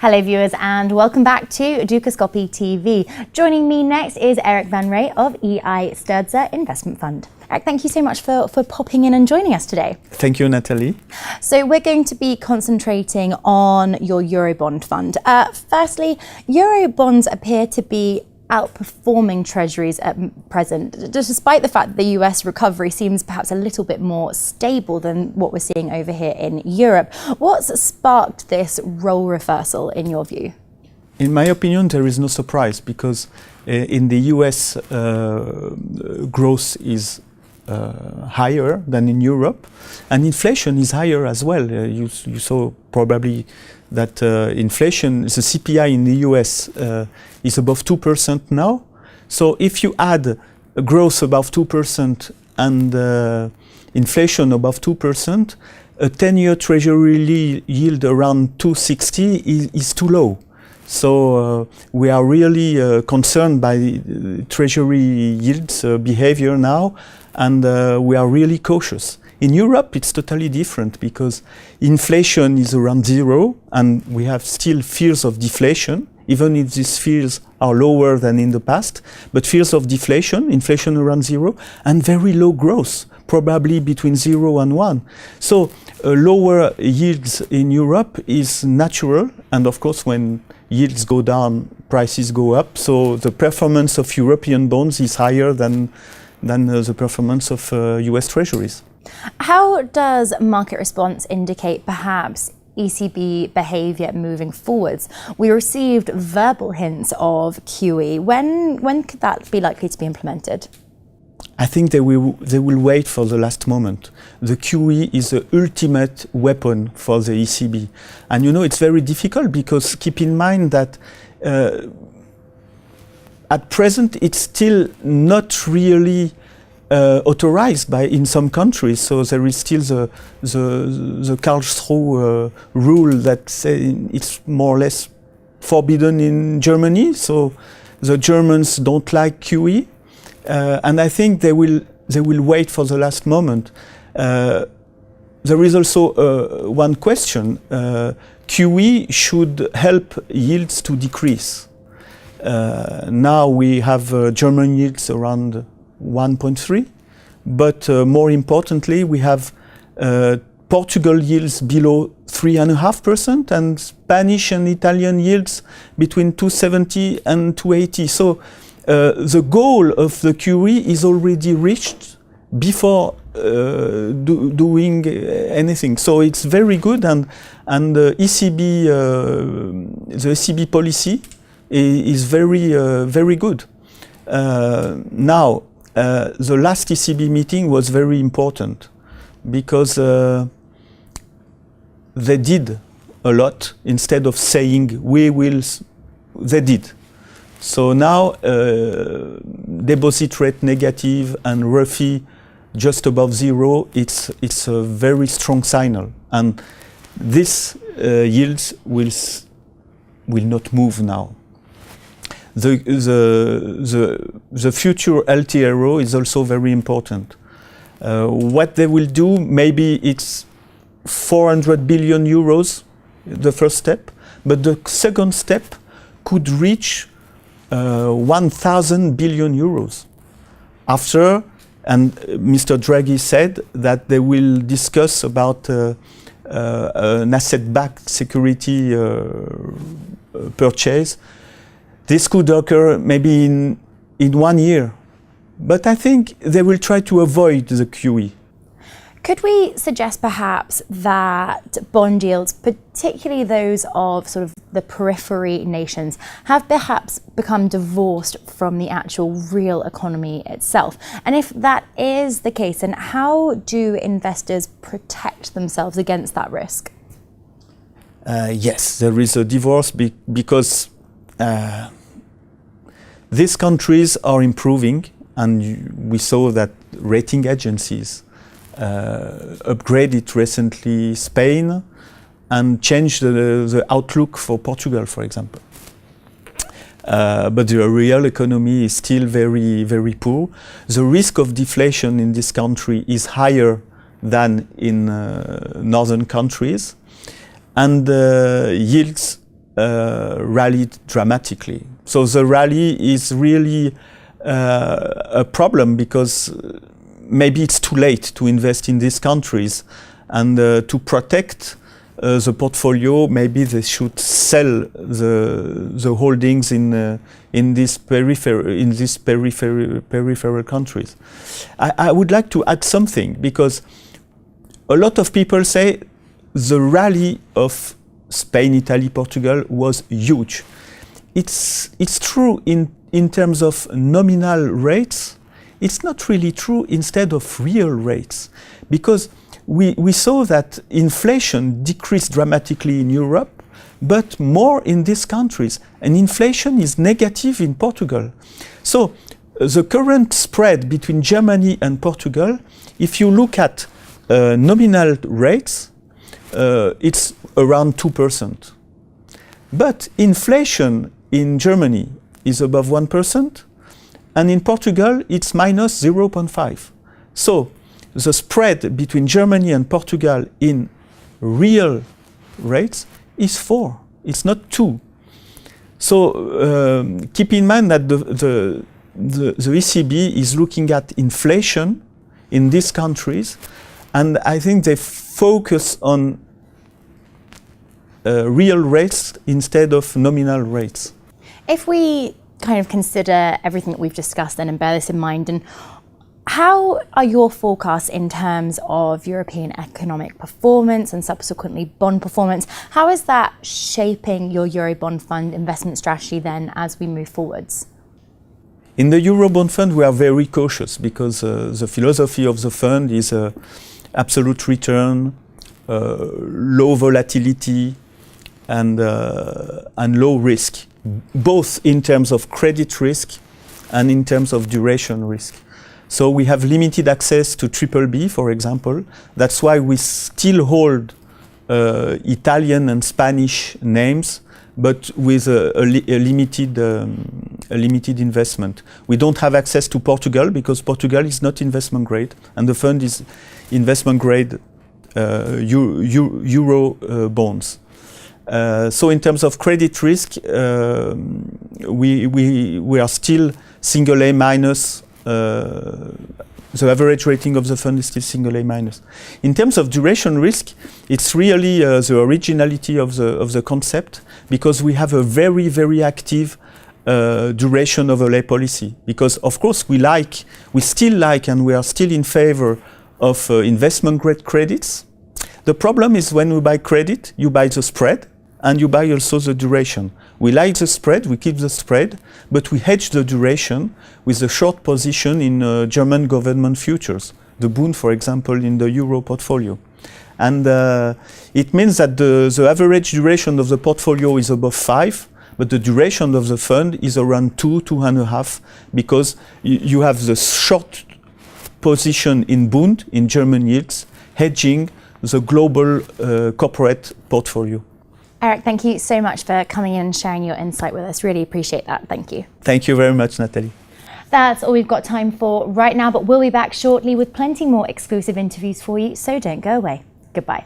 Hello viewers and welcome back to Dukascopy TV. Joining me next is Eric Vanraes of E.I Sturdza Investment Fund. Eric, thank you so much for popping in and joining us today. Thank you, Natalie. So we're going to be concentrating on your Eurobond fund. Firstly, Eurobonds appear to be outperforming Treasuries at present, despite the fact that the US recovery seems perhaps a little bit more stable than what we're seeing over here in Europe. What's sparked this role reversal in your view? In my opinion, there is no surprise because in the US growth is higher than in Europe, and inflation is higher as well. You saw probably that inflation, the CPI in the US is above 2% now. So if you add a growth above 2% and inflation above 2%, a 10-year Treasury yield around 260 is too low. So we are really concerned by the Treasury yields behavior now, and we are really cautious. In Europe, it's totally different because inflation is around zero and we have still fears of deflation, even if these fears are lower than in the past, but fears of deflation, inflation around zero, and very low growth, probably between 0 and 1. So lower yields in Europe is natural, and of course when yields go down, prices go up, so the performance of European bonds is higher than the performance of US Treasuries. How does market response indicate perhaps ECB behaviour moving forwards? We received verbal hints of QE. When could that be likely to be implemented? I think they will wait for the last moment. The QE is the ultimate weapon for the ECB. And you know, it's very difficult because keep in mind that at present it's still not really authorized in some countries, so there is still the Karlsruhe rule that say it's more or less forbidden in Germany. So the Germans don't like QE, and I think they will wait for the last moment. There is also one question: QE should help yields to decrease. Now we have German yields around 1.3, but more importantly, we have Portugal yields below 3.5% and Spanish and Italian yields between 270 and 280. So the goal of the QE is already reached before doing anything. So it's very good, and the ECB policy is very good. Now. The last ECB meeting was very important because they did a lot instead of saying we will. They did. So now deposit rate negative and ROFI just above zero. It's a very strong signal, and this yields will not move now. The future LTRO is also very important. What they will do, maybe it's 400 billion euros, the first step, but the second step could reach 1,000 billion euros. After, and Mr. Draghi said that they will discuss about an asset-backed security purchase. This could occur maybe in 1 year, but I think they will try to avoid the QE. Could we suggest perhaps that bond yields, particularly those of sort of the periphery nations, have perhaps become divorced from the actual real economy itself? And if that is the case, then how do investors protect themselves against that risk? Yes, there is a divorce because these countries are improving, and we saw that rating agencies upgraded recently Spain and changed the outlook for Portugal, for example. But the real economy is still very, very poor. The risk of deflation in this country is higher than in northern countries, and yields rallied dramatically. So the rally is really a problem because maybe it's too late to invest in these countries, and to protect the portfolio, maybe they should sell the holdings in these peripheral countries. I would like to add something, because a lot of people say the rally of Spain, Italy, Portugal was huge. It's true in terms of nominal rates. It's not really true instead of real rates, because we saw that inflation decreased dramatically in Europe, but more in these countries. And inflation is negative in Portugal. So the current spread between Germany and Portugal, if you look at nominal rates, it's around 2%. But inflation in Germany is above 1%, and in Portugal it's minus 0.5. So the spread between Germany and Portugal in real rates is 4. It's not 2. So keep in mind that the ECB is looking at inflation in these countries, and I think they focus on real rates instead of nominal rates. If we kind of consider everything that we've discussed then and bear this in mind, and how are your forecasts in terms of European economic performance and subsequently bond performance? How is that shaping your Eurobond fund investment strategy then as we move forwards? In the Eurobond fund, we are very cautious because the philosophy of the fund is absolute return, low volatility, and low risk, both in terms of credit risk and in terms of duration risk. So we have limited access to BBB, for example. That's why we still hold Italian and Spanish names, but with a limited investment. We don't have access to Portugal because Portugal is not investment grade, and the fund is investment grade Euro bonds. So in terms of credit risk, we are still single A minus. The average rating of the fund is still single A minus. In terms of duration risk, it's really the originality of the concept, because we have a very, very active duration overlay policy. Because of course we still like and we are still in favor of investment grade credits. The problem is when we buy credit, you buy the spread and you buy also the duration. We like the spread, we keep the spread, but we hedge the duration with a short position in German government futures, the Bund, for example, in the Euro portfolio. And it means that the average duration of the portfolio is above 5, but the duration of the fund is around 2.5, because you have the short position in Bund, in German yields, hedging the global corporate portfolio. Eric, thank you so much for coming in and sharing your insight with us. Really appreciate that. Thank you. Thank you very much, Natalie. That's all we've got time for right now, but we'll be back shortly with plenty more exclusive interviews for you, so don't go away. Goodbye.